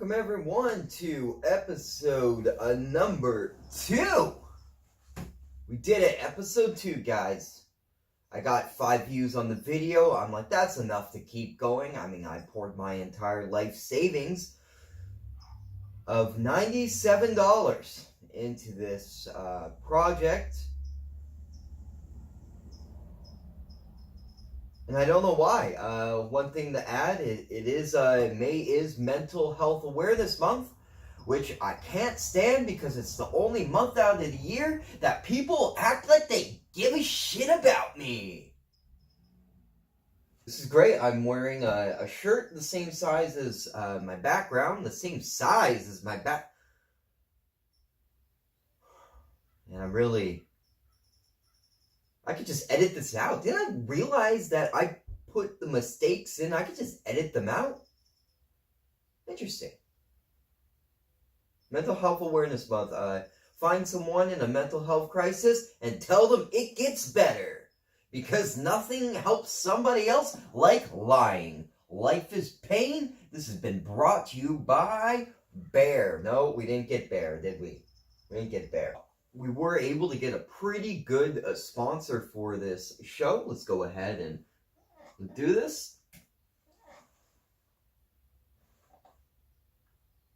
welcome everyone to episode number 2. We did it, episode 2, guys. I got 5 views on the video. I'm like, that's enough to keep going. I mean, I poured my entire life savings of $97 into this project. And I don't know why. One thing to add, May is Mental Health Awareness Month, which I can't stand because it's the only month out of the year that people act like they give a shit about me. This is great. I'm wearing a shirt the same size as my background, the same size as my back. And I could just edit this out. Didn't I realize that I put the mistakes in? I could just edit them out. Interesting. Mental Health Awareness Month. Find someone in a mental health crisis and tell them it gets better. Because nothing helps somebody else like lying. Life is pain. This has been brought to you by Bear. No, we didn't get Bear, did we? We didn't get Bear. We were able to get a pretty good sponsor for this show. Let's go ahead and do this.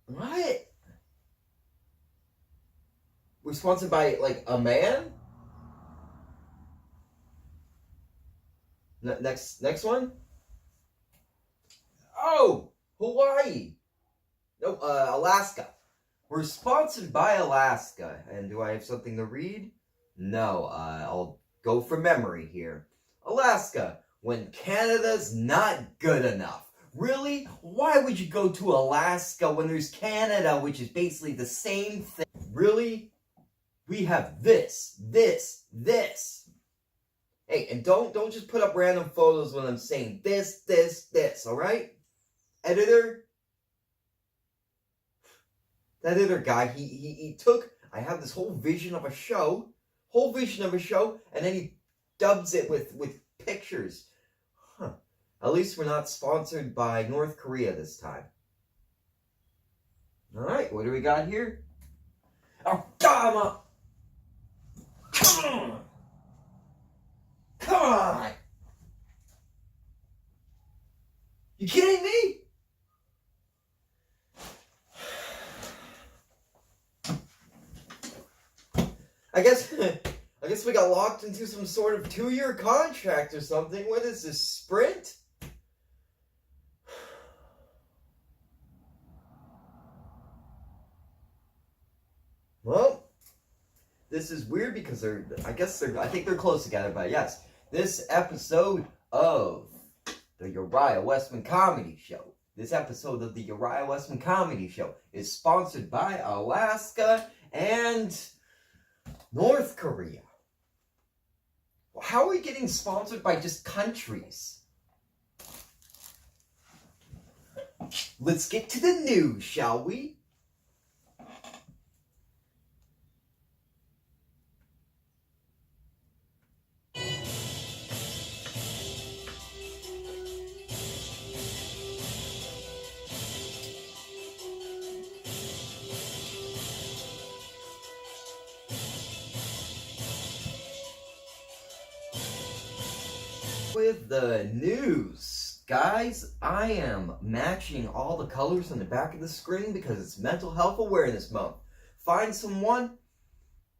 What? We're sponsored by, like, a man? Next one? Oh! Hawaii! No, Alaska. We're sponsored by Alaska. And do I have something to read? No, I'll go from memory here. Alaska, when Canada's not good enough. Really? Why would you go to Alaska when there's Canada, which is basically the same thing? Really? We have this. Hey, and don't just put up random photos when I'm saying this, alright? Editor? That other guy, he took, I have this whole vision of a show, and then he dubs it with pictures. Huh. At least we're not sponsored by North Korea this time. Alright, what do we got here? Oh, God, come on! Come on! You kidding me? I guess we got locked into some sort of 2-year contract or something. What is this, Sprint? Well, this is weird because I think they're close together, but yes. This episode of the Uriah Wesman Comedy Show. This episode of the Uriah Wesman Comedy Show is sponsored by Alaska and North Korea. How are we getting sponsored by just countries? Let's get to the news, shall we? With the news, guys, I am matching all the colors on the back of the screen because it's Mental Health Awareness Month. Find someone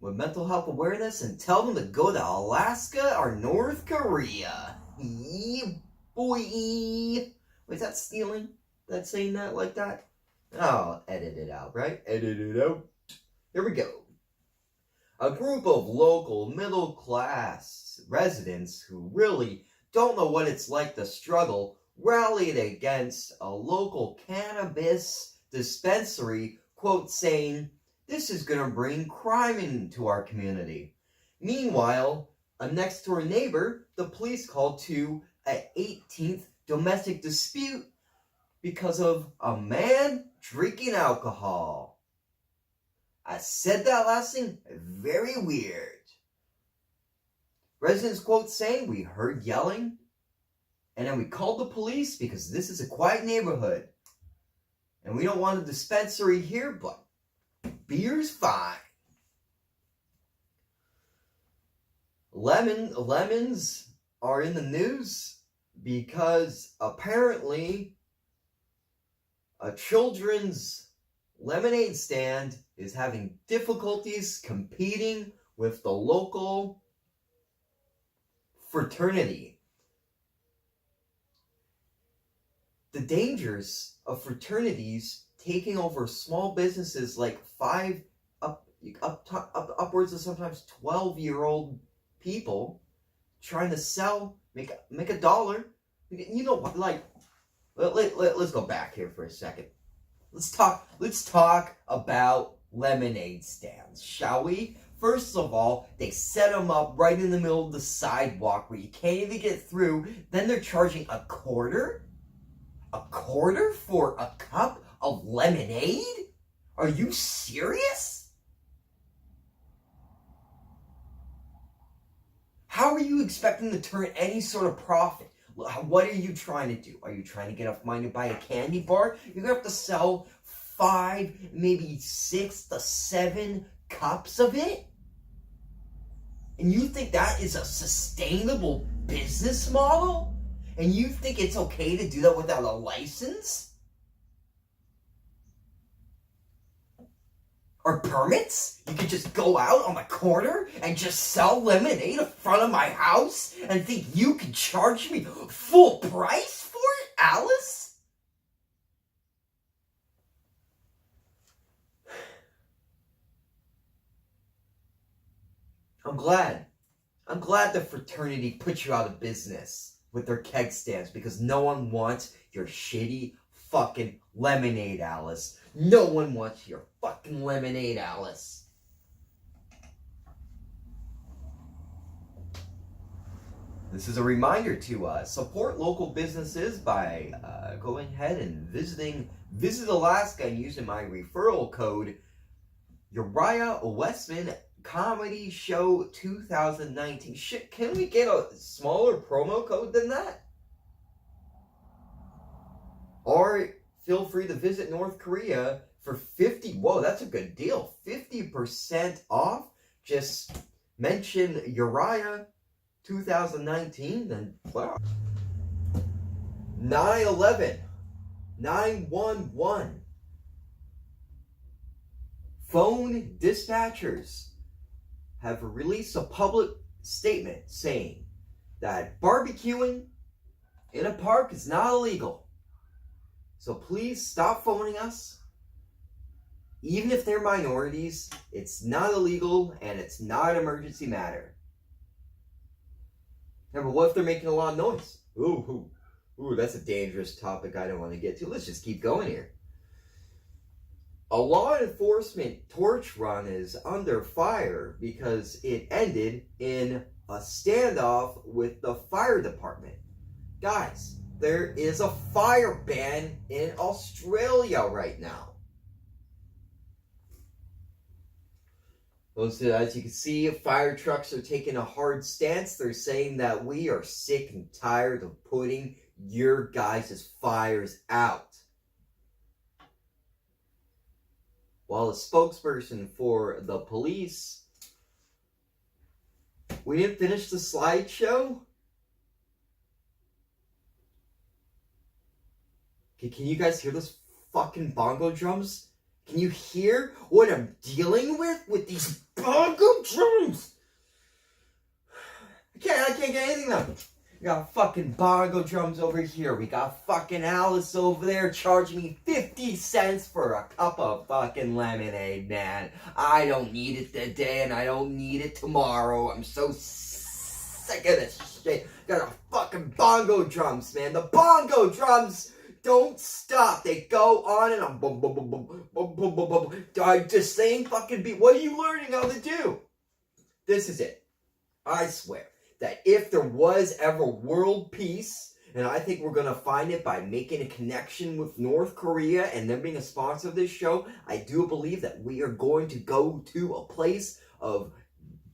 with mental health awareness and tell them to go to Alaska or North Korea. Yeah, boy. Wait, is that stealing? That saying that like that? Oh, edit it out, right? Edit it out. Here we go. A group of local middle-class residents who really don't know what it's like to struggle rallied against a local cannabis dispensary, quote, saying, "This is going to bring crime into our community." Meanwhile, a next-door neighbor, the police called to an 18th domestic dispute because of a man drinking alcohol. I said that last thing, very weird. Residents, quote, saying, "We heard yelling, and then we called the police because this is a quiet neighborhood." And we don't want a dispensary here, but beer's fine. Lemons are in the news because apparently a children's lemonade stand is having difficulties competing with the local fraternity. The dangers of fraternities taking over small businesses like upwards of sometimes 12-year-old people trying to sell, make a dollar. You know what? Like, let's go back here for a second. Let's talk about lemonade stands, shall we? First of all, they set them up right in the middle of the sidewalk where you can't even get through. Then they're charging a quarter? A quarter for a cup of lemonade? Are you serious? How are you expecting to turn any sort of profit? What are you trying to do? Are you trying to get enough money to buy a candy bar? You're going to have to sell 5, maybe 6 to 7 cups of it? And you think that is a sustainable business model? And you think it's okay to do that without a license? Or permits? You could just go out on the corner and just sell lemonade in front of my house and think you can charge me full price for it, Alice? I'm glad the fraternity put you out of business with their keg stands because no one wants your shitty fucking lemonade, Alice. No one wants your fucking lemonade, Alice. This is a reminder to support local businesses by going ahead and visit Alaska and using my referral code Uriah Wesman Comedy Show 2019. Shit, can we get a smaller promo code than that? Or feel free to visit North Korea for 50. Whoa, that's a good deal. 50% off. Just mention Uriah 2019 and wow. 911. 911. Phone dispatchers have released a public statement saying that barbecuing in a park is not illegal. So please stop phoning us. Even if they're minorities, it's not illegal and it's not an emergency matter. Yeah, but what if they're making a lot of noise? Ooh, that's a dangerous topic I don't want to get to. Let's just keep going here. A law enforcement torch run is under fire because it ended in a standoff with the fire department. Guys, there is a fire ban in Australia right now. As you can see, fire trucks are taking a hard stance. They're saying that we are sick and tired of putting your guys' fires out. While a spokesperson for the police, we didn't finish the slideshow. Can you guys hear those fucking bongo drums? Can you hear what I'm dealing with these bongo drums? I can't get anything done. We got fucking bongo drums over here. We got fucking Alice over there charging me 50 cents for a cup of fucking lemonade, man. I don't need it today and I don't need it tomorrow. I'm so sick of this shit. Got a fucking bongo drums, man. The bongo drums don't stop. They go on and on. Boom, boom, boom, boom, boom, boom, boom, boom. I'm just saying fucking beat. What are you learning how to do? This is it. I swear that if there was ever world peace, and I think we're going to find it by making a connection with North Korea and them being a sponsor of this show, I do believe that we are going to go to a place of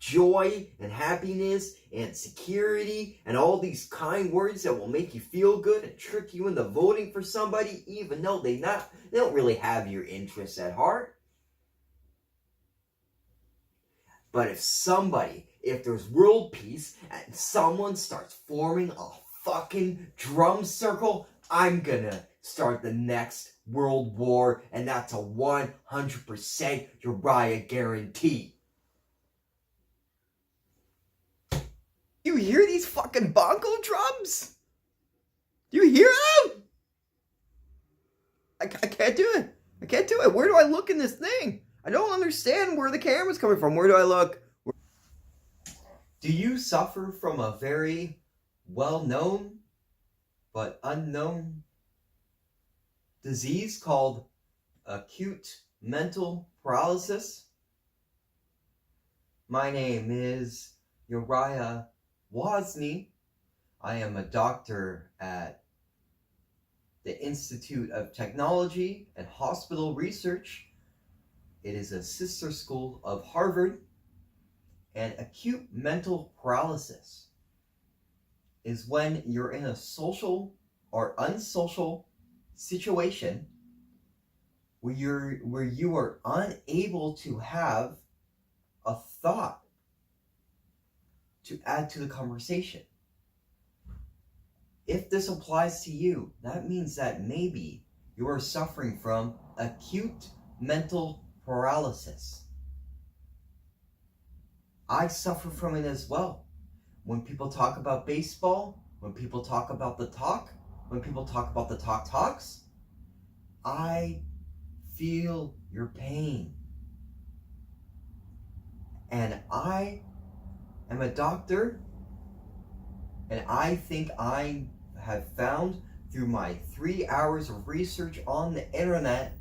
joy and happiness and security and all these kind words that will make you feel good and trick you into voting for somebody even though they don't really have your interests at heart. But if there's world peace and someone starts forming a fucking drum circle, I'm gonna start the next world war, and that's a 100% Uriah guarantee. You hear these fucking bongo drums? You hear them? I can't do it. I can't do it. Where do I look in this thing? I don't understand where the camera's coming from. Where do I look? Do you suffer from a very well-known but unknown disease called acute mental paralysis? My name is Uriah Wesman. I am a doctor at the Institute of Technology and Hospital Research. It is a sister school of Harvard. And acute mental paralysis is when you're in a social or unsocial situation where you are unable to have a thought to add to the conversation. If this applies to you, that means that maybe you are suffering from acute mental paralysis. I suffer from it as well. When people talk about baseball, when people talk about the talk, when people talk about the talks, I feel your pain. And I am a doctor, and I think I have found through my 3 hours of research on the internet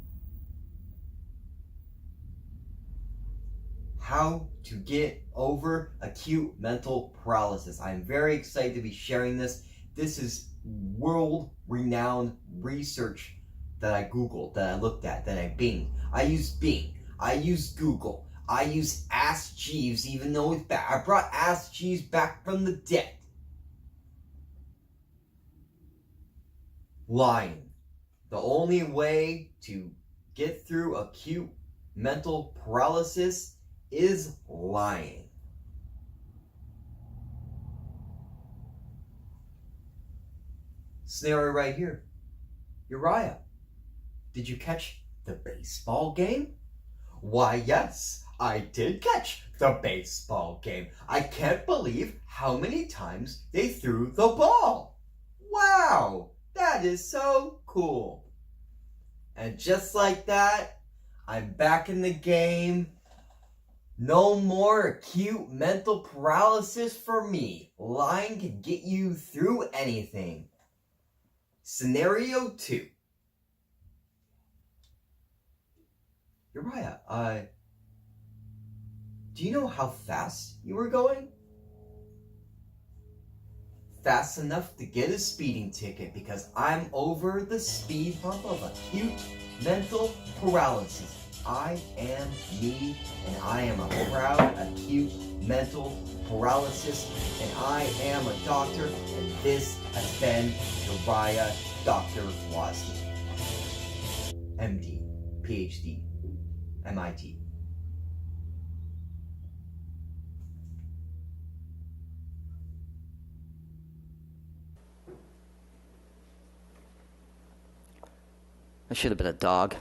how to get over acute mental paralysis. I'm very excited to be sharing this. This is world-renowned research that I Googled, that I looked at, that I Binged. I used Bing. I used Google. I used Ask Jeeves, even though it's bad. I brought Ask Jeeves back from the dead. Lying. The only way to get through acute mental paralysis is lying. Scenario right here. Uriah, did you catch the baseball game? Why, yes, I did catch the baseball game. I can't believe how many times they threw the ball. Wow, that is so cool. And just like that, I'm back in the game. No more acute mental paralysis for me. Lying can get you through anything. Scenario 2. Uriah, do you know how fast you were going? Fast enough to get a speeding ticket because I'm over the speed bump of acute mental paralysis. I am me, and I am a proud acute mental paralysis, and I am a doctor, and this has been Uriah Dr. Wesman, MD, PhD, MIT. I should have been a dog.